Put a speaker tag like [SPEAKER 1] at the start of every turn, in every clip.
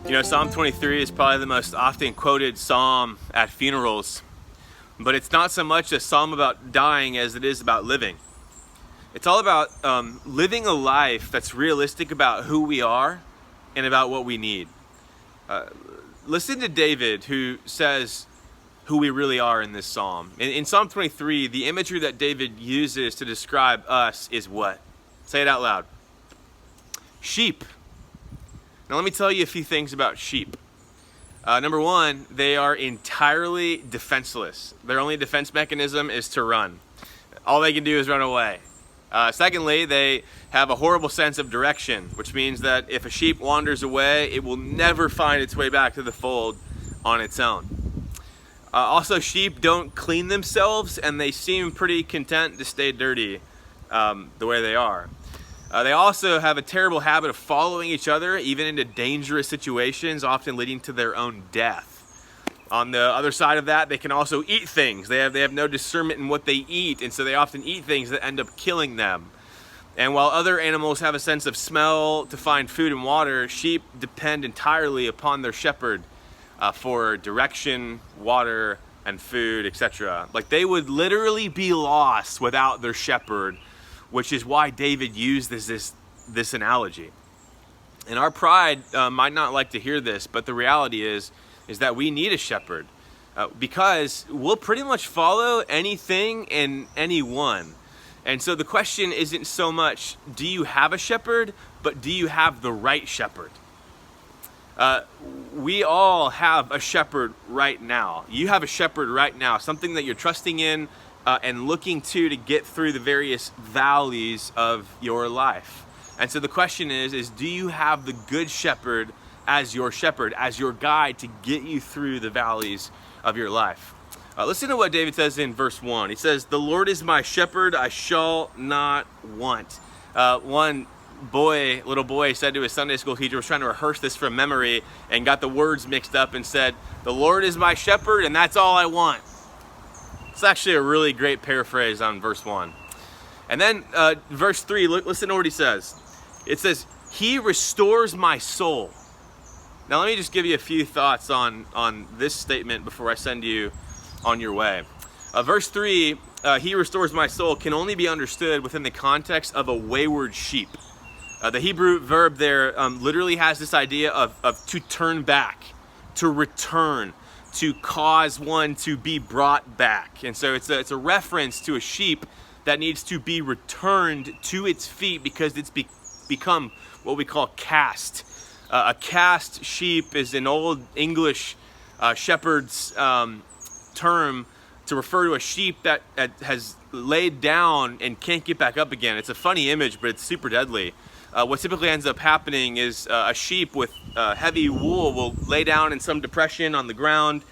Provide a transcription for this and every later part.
[SPEAKER 1] You know, Psalm 23 is probably the most often quoted psalm at funerals, but it's not so much a psalm about dying as it is about living. It's all about living a life that's realistic about who we are and about what we need. Listen to David, who says who we really are in this psalm. In Psalm 23, the imagery that David uses to describe us is what? Say it out loud. Sheep. Now let me tell you a few things about sheep. Number one, they are entirely defenseless. Their only defense mechanism is to run. All they can do is run away. Secondly, they have a horrible sense of direction, which means that if a sheep wanders away, it will never find its way back to the fold on its own. Also, sheep don't clean themselves, and they seem pretty content to stay dirty the way they are. They also have a terrible habit of following each other, even into dangerous situations, often leading to their own death. On the other side of that, they can also eat things. They have no discernment in what they eat, and so they often eat things that end up killing them. And while other animals have a sense of smell to find food and water, sheep depend entirely upon their shepherd for direction, water, and food, etc. Like, they would literally be lost without their shepherd, which is why David used this analogy. And our pride might not like to hear this, but the reality is that we need a shepherd because we'll pretty much follow anything and anyone. And so the question isn't so much, do you have a shepherd, but do you have the right shepherd? We all have a shepherd right now. You have a shepherd right now, something that you're trusting in and looking to get through the various valleys of your life. And so the question is do you have the good shepherd as your guide to get you through the valleys of your life? Listen to what David says in verse 1. He says, "The Lord is my shepherd, I shall not want." One little boy said to his Sunday school teacher, was trying to rehearse this from memory and got the words mixed up and said, "The Lord is my shepherd and that's all I want." It's actually a really great paraphrase on verse 1. And then verse 3, listen to what he says. It says, "He restores my soul." Now let me just give you a few thoughts on this statement before I send you on your way. Verse 3, "He restores my soul," can only be understood within the context of a wayward sheep. The Hebrew verb there literally has this idea of to turn back, to return, to cause one to be brought back. And so it's a reference to a sheep that needs to be returned to its feet because it's become what we call cast. A cast sheep is an old English shepherd's term to refer to a sheep that has laid down and can't get back up again. It's a funny image, but it's super deadly. What typically ends up happening is a sheep with heavy wool will lay down in some depression on the ground,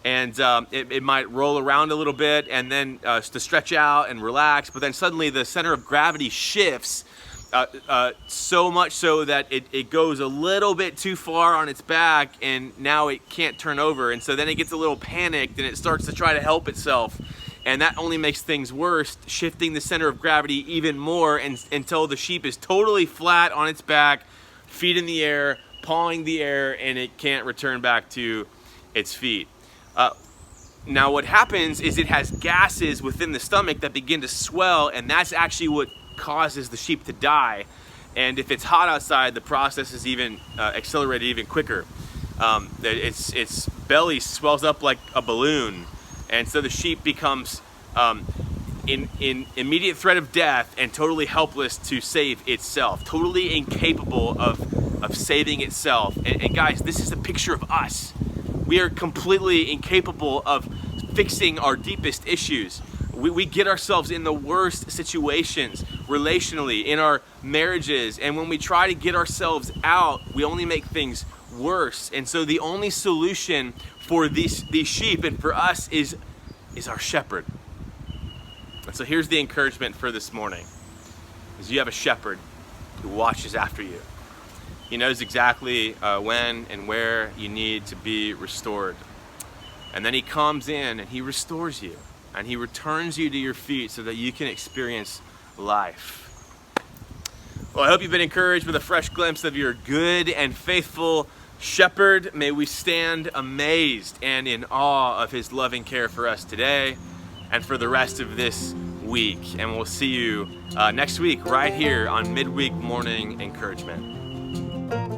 [SPEAKER 1] and it might roll around a little bit and then to stretch out and relax, but then suddenly the center of gravity shifts so much so that it goes a little bit too far on its back, and now it can't turn over, and so then it gets a little panicked and it starts to try to help itself. And that only makes things worse, shifting the center of gravity even more until the sheep is totally flat on its back, feet in the air, pawing the air, and it can't return back to its feet. Now what happens is it has gases within the stomach that begin to swell, and that's actually what causes the sheep to die. And if it's hot outside, the process is even accelerated even quicker. Its belly swells up like a balloon. And so the sheep becomes in immediate threat of death and totally helpless to save itself, totally incapable of saving itself. And guys, this is a picture of us. We are completely incapable of fixing our deepest issues. We get ourselves in the worst situations relationally, in our marriages, and when we try to get ourselves out, we only make things worse. And so the only solution for these sheep and for us is our shepherd. And so here's the encouragement for this morning, is you have a shepherd who watches after you. He knows exactly when and where you need to be restored. And then he comes in and he restores you and he returns you to your feet so that you can experience life. Well, I hope you've been encouraged with a fresh glimpse of your good and faithful shepherd. May we stand amazed and in awe of his loving care for us today and for the rest of this week. And we'll see you next week right here on Midweek Morning Encouragement.